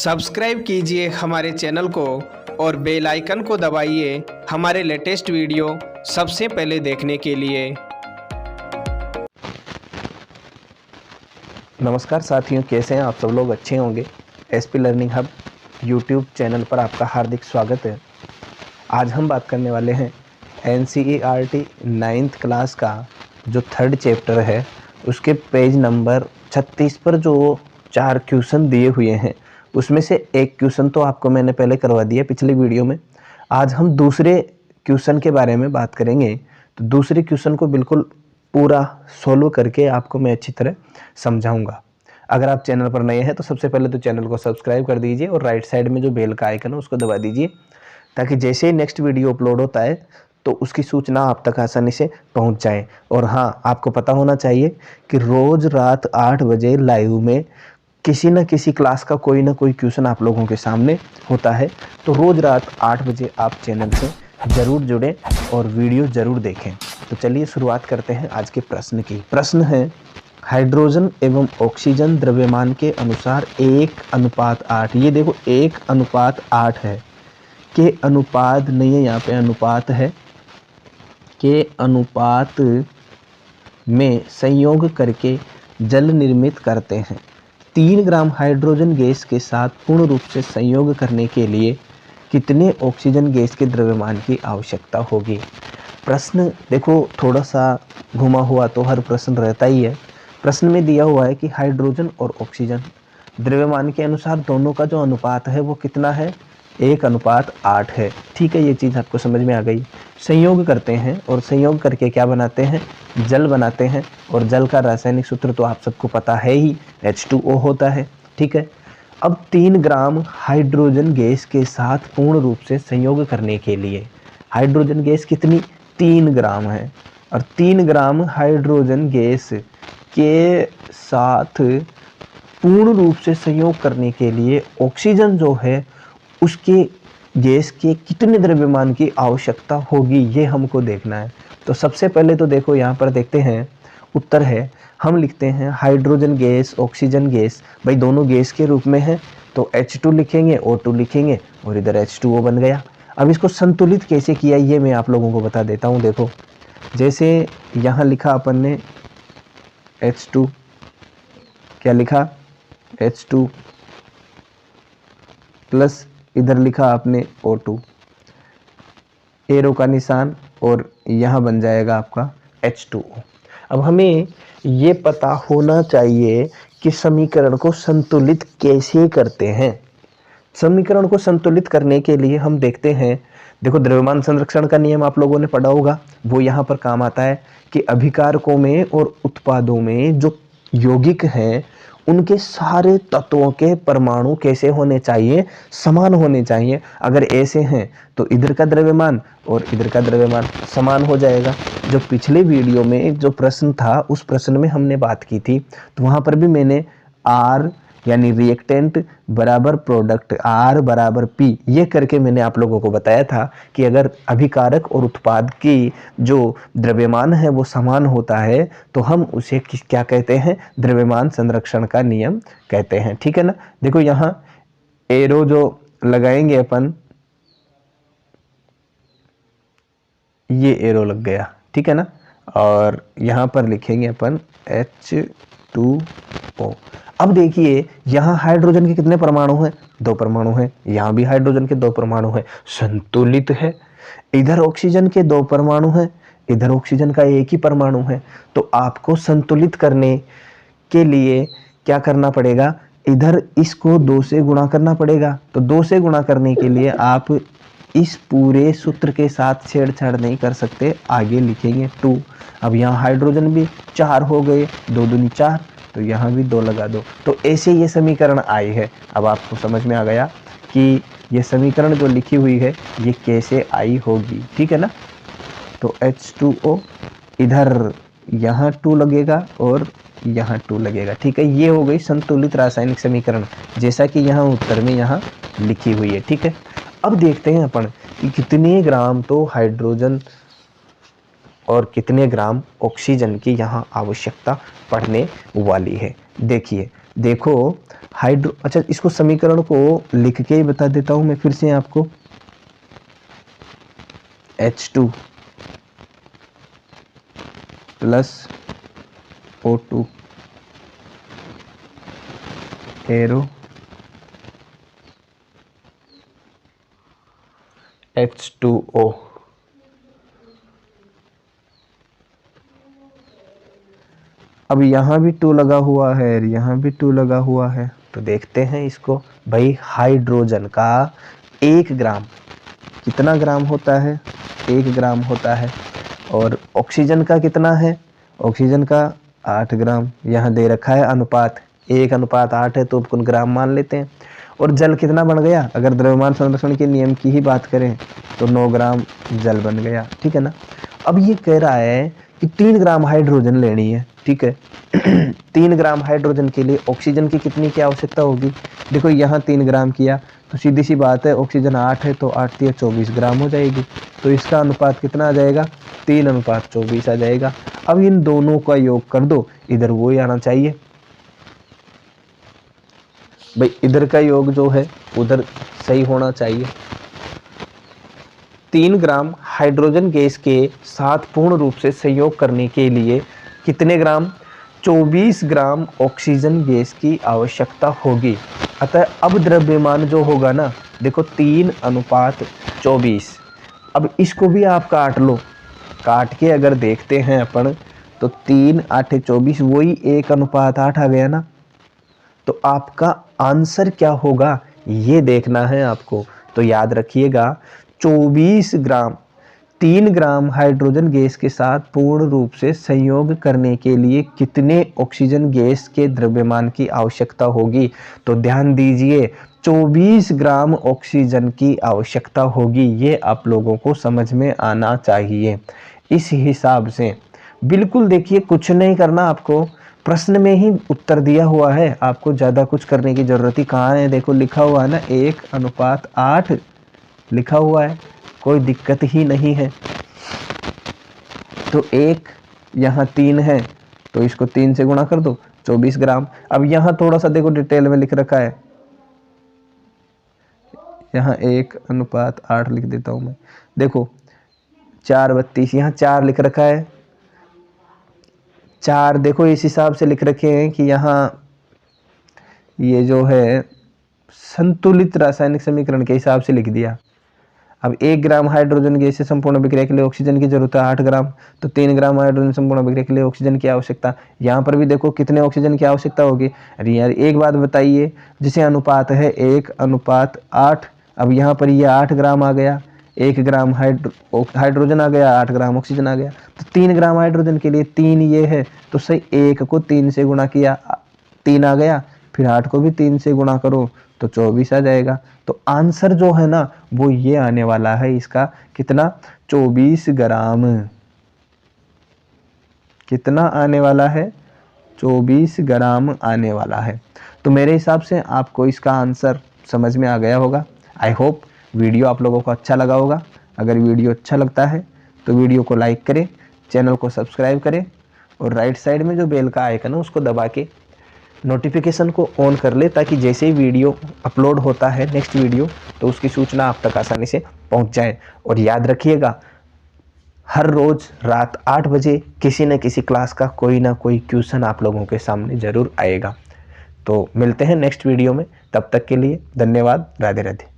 Subscribe कीजिए हमारे channel को और बेल आइकन को दबाइए हमारे लेटेस्ट वीडियो सबसे पहले देखने के लिए। नमस्कार साथियों, कैसे हैं आप सब लोग? अच्छे होंगे। SP learning hub YouTube channel पर आपका हार्दिक स्वागत है। आज हम बात करने वाले हैं एनसीईआरटी 9th क्लास का जो 3rd चैप्टर है उसके पेज नंबर 36 पर जो 4 क्वेश्चन दिए हुए हैं उसमें से एक क्वेश्चन तो आपको मैंने पहले करवा दिया पिछले वीडियो में। आज हम दूसरे क्वेश्चन के बारे में बात करेंगे। तो दूसरे क्वेश्चन को बिल्कुल पूरा सोल्व करके आपको मैं अच्छी तरह समझाऊंगा। अगर आप चैनल पर नए हैं तो सबसे पहले तो चैनल को सब्सक्राइब कर दीजिए और राइट साइड में जो बेल का आइकन है उसको दबा दीजिए, ताकि जैसे ही नेक्स्ट वीडियो अपलोड होता है तो उसकी सूचना आप तक आसानी से पहुंच जाए। और हाँ, आपको पता होना चाहिए कि रोज़ रात 8 बजे लाइव में किसी न किसी क्लास का कोई ना कोई क्वेश्चन आप लोगों के सामने होता है। तो रोज़ रात 8 बजे आप चैनल से ज़रूर जुड़ें और वीडियो ज़रूर देखें। तो चलिए शुरुआत करते हैं आज के प्रश्न की। प्रश्न है, हाइड्रोजन एवं ऑक्सीजन द्रव्यमान के अनुसार 1:8। ये देखो 1:8 है। के अनुपात नहीं है, यहाँ पे अनुपात है। के अनुपात में संयोग करके जल निर्मित करते हैं। 3 ग्राम हाइड्रोजन गैस के साथ पूर्ण रूप से संयोग करने के लिए कितने ऑक्सीजन गैस के द्रव्यमान की आवश्यकता होगी? प्रश्न देखो थोड़ा सा घुमा हुआ तो हर प्रश्न रहता ही है। प्रश्न में दिया हुआ है कि हाइड्रोजन और ऑक्सीजन द्रव्यमान के अनुसार दोनों का जो अनुपात है वो कितना है? 1:8 है। ठीक है, ये चीज़ आपको समझ में आ गई। संयोग करते हैं और संयोग करके क्या बनाते हैं? जल बनाते हैं। और जल का रासायनिक सूत्र तो आप सबको पता है ही, H2O होता है। ठीक है, अब 3 ग्राम हाइड्रोजन गैस के साथ पूर्ण रूप से संयोग करने के लिए हाइड्रोजन गैस कितनी? 3 ग्राम है। और 3 ग्राम हाइड्रोजन गैस के साथ पूर्ण रूप से संयोग करने के लिए ऑक्सीजन जो है उसके गैस के कितने द्रव्यमान की आवश्यकता होगी, ये हमको देखना है। तो सबसे पहले तो देखो यहाँ पर देखते हैं, उत्तर है, हम लिखते हैं हाइड्रोजन गैस, ऑक्सीजन गैस, भाई दोनों गैस के रूप में है तो H2 लिखेंगे, O2 लिखेंगे और इधर H2O बन गया। अब इसको संतुलित कैसे किया ये मैं आप लोगों को बता देता हूँ। देखो जैसे यहाँ लिखा अपन ने H2, क्या लिखा? H2 प्लस इधर लिखा आपने O2, एरो का निशान, और यहाँ बन जाएगा आपका H2O। अब हमें ये पता होना चाहिए कि समीकरण को संतुलित कैसे करते हैं। समीकरण को संतुलित करने के लिए हम देखते हैं, देखो द्रव्यमान संरक्षण का नियम आप लोगों ने पढ़ा होगा, वो यहाँ पर काम आता है कि अभिकारकों में और उत्पादों में जो यौगिक हैं उनके सारे तत्वों के परमाणु कैसे होने चाहिए? समान होने चाहिए। अगर ऐसे हैं तो इधर का द्रव्यमान और इधर का द्रव्यमान समान हो जाएगा। जो पिछले वीडियो में जो प्रश्न था उस प्रश्न में हमने बात की थी, तो वहाँ पर भी मैंने R यानी रिएक्टेंट बराबर प्रोडक्ट R बराबर P ये करके मैंने आप लोगों को बताया था कि अगर अभिकारक और उत्पाद की जो द्रव्यमान है वो समान होता है तो हम उसे क्या कहते हैं? द्रव्यमान संरक्षण का नियम कहते हैं। ठीक है ना? देखो यहाँ एरो जो लगाएंगे अपन, ये एरो लग गया, ठीक है ना? और यहाँ पर लिखेंगे अपन H2O। अब देखिए यहाँ हाइड्रोजन के कितने परमाणु हैं? 2 परमाणु हैं। यहाँ भी हाइड्रोजन के 2 परमाणु हैं, संतुलित है। इधर ऑक्सीजन के 2 परमाणु हैं, इधर ऑक्सीजन का 1 ही परमाणु है। तो आपको संतुलित करने के लिए क्या करना पड़ेगा? इधर इसको 2 से गुणा करना पड़ेगा। तो 2 से गुणा करने के लिए आप इस पूरे सूत्र के साथ छेड़छाड़ नहीं कर सकते, आगे लिखेंगे 2। अब यहाँ हाइड्रोजन भी 4 हो गए, 2 दूनी 4, तो यहाँ भी 2 लगा दो। तो ऐसे ये समीकरण आई है। अब आपको समझ में आ गया कि ये समीकरण जो लिखी हुई है ये कैसे आई होगी। ठीक है ना? तो H2O इधर यहाँ 2 लगेगा और यहाँ 2 लगेगा। ठीक है, ये हो गई संतुलित रासायनिक समीकरण जैसा कि यहाँ उत्तर में यहाँ लिखी हुई है। ठीक है, अब देखते हैं अपन कि कितने ग्राम तो हाइड्रोजन और कितने ग्राम ऑक्सीजन की यहाँ आवश्यकता पड़ने वाली है। देखिए देखो अच्छा इसको समीकरण को लिख के ही बता देता हूं मैं फिर से आपको। H2 plus O2 arrow H2O। अब यहाँ भी 2 लगा हुआ है, यहाँ भी 2 लगा हुआ है, तो देखते हैं इसको। भाई हाइड्रोजन का 1 ग्राम कितना ग्राम होता है? 1 ग्राम होता है। और ऑक्सीजन का कितना है? ऑक्सीजन का 8 ग्राम। यहाँ दे रखा है अनुपात 1:8 है, तो अपन ग्राम मान लेते हैं। और जल कितना बन गया? अगर द्रव्यमान संरक्षण के नियम की ही बात करें तो 9 ग्राम जल बन गया, ठीक है ना। अब ये कह रहा है कि 3 ग्राम हाइड्रोजन लेनी है, ठीक है। 3 ग्राम हाइड्रोजन के लिए ऑक्सीजन की कितनी की आवश्यकता होगी? देखो यहाँ 3 ग्राम किया तो सीधी सी बात है, ऑक्सीजन 8 है तो 8 या 24 ग्राम हो जाएगी। तो इसका अनुपात कितना आ जाएगा? 3:24 आ जाएगा। अब इन दोनों का योग कर दो, इधर वो ही आना चाहिए भाई, इधर का योग जो है उधर सही होना चाहिए। 3 ग्राम हाइड्रोजन गैस के साथ पूर्ण रूप से संयोग करने के लिए कितने ग्राम? 24 ग्राम ऑक्सीजन गैस की आवश्यकता होगी। अतः अब द्रव्यमान जो होगा ना, देखो 3:24। अब इसको भी आप काट लो, काट के अगर देखते हैं अपन तो 3×8=24, वही 1:8 आ गया ना। तो आपका आंसर क्या होगा ये देखना है आपको। तो याद रखिएगा 24 ग्राम 3 ग्राम हाइड्रोजन गैस के साथ पूर्ण रूप से संयोग करने के लिए कितने ऑक्सीजन गैस के द्रव्यमान की आवश्यकता होगी? तो ध्यान दीजिए 24 ग्राम ऑक्सीजन की आवश्यकता होगी, ये आप लोगों को समझ में आना चाहिए। इस हिसाब से बिल्कुल देखिए, कुछ नहीं करना आपको, प्रश्न में ही उत्तर दिया हुआ है, आपको ज़्यादा कुछ करने की ज़रूरत ही कहाँ है। देखो लिखा हुआ है ना 1:8 लिखा हुआ है, कोई दिक्कत ही नहीं है। तो 1 यहाँ 3 है तो इसको 3 से गुणा कर दो, 24 ग्राम। अब यहाँ थोड़ा सा देखो डिटेल में लिख रखा है, यहाँ 1:8 लिख देता हूँ मैं। देखो 4:32, यहाँ 4 लिख रखा है। 4 देखो इस हिसाब से लिख रखे हैं कि यहाँ ये जो है संतुलित रासायनिक समीकरण के हिसाब से लिख दिया। अब 1 ग्राम हाइड्रोजन गैस से संपूर्ण अभिक्रिया के लिए ऑक्सीजन की जरूरत है 8 ग्राम, तो 3 ग्राम हाइड्रोजन संपूर्ण अभिक्रिया के लिए ऑक्सीजन की आवश्यकता। यहाँ पर भी देखो कितने ऑक्सीजन की आवश्यकता होगी। अरे यार एक बात बताइए, जिसे अनुपात है 1:8, अब यहाँ पर ये 8 ग्राम आ गया, 1 ग्राम हाइड्रोजन आ गया, 8 ग्राम ऑक्सीजन आ गया। तो 3 ग्राम हाइड्रोजन के लिए 3 ये है, तो सही 1 को 3 से गुणा किया 3 आ गया, फिर 8 को भी 3 से गुणा करो तो 24 आ जाएगा। तो आंसर जो है ना वो ये आने वाला है, इसका कितना? 24 ग्राम। कितना आने वाला है? 24 ग्राम आने वाला है। तो मेरे हिसाब से आपको इसका आंसर समझ में आ गया होगा। आई होप वीडियो आप लोगों को अच्छा लगा होगा। अगर वीडियो अच्छा लगता है तो वीडियो को लाइक करें, चैनल को सब्सक्राइब करें और राइट साइड में जो बेल का आइकन है उसको दबा के नोटिफिकेशन को ऑन कर ले, ताकि जैसे ही वीडियो अपलोड होता है नेक्स्ट वीडियो तो उसकी सूचना आप तक आसानी से पहुंच जाए। और याद रखिएगा हर रोज़ रात 8 बजे किसी न किसी क्लास का कोई ना कोई क्वेश्चन आप लोगों के सामने ज़रूर आएगा। तो मिलते हैं नेक्स्ट वीडियो में, तब तक के लिए धन्यवाद। राधे राधे।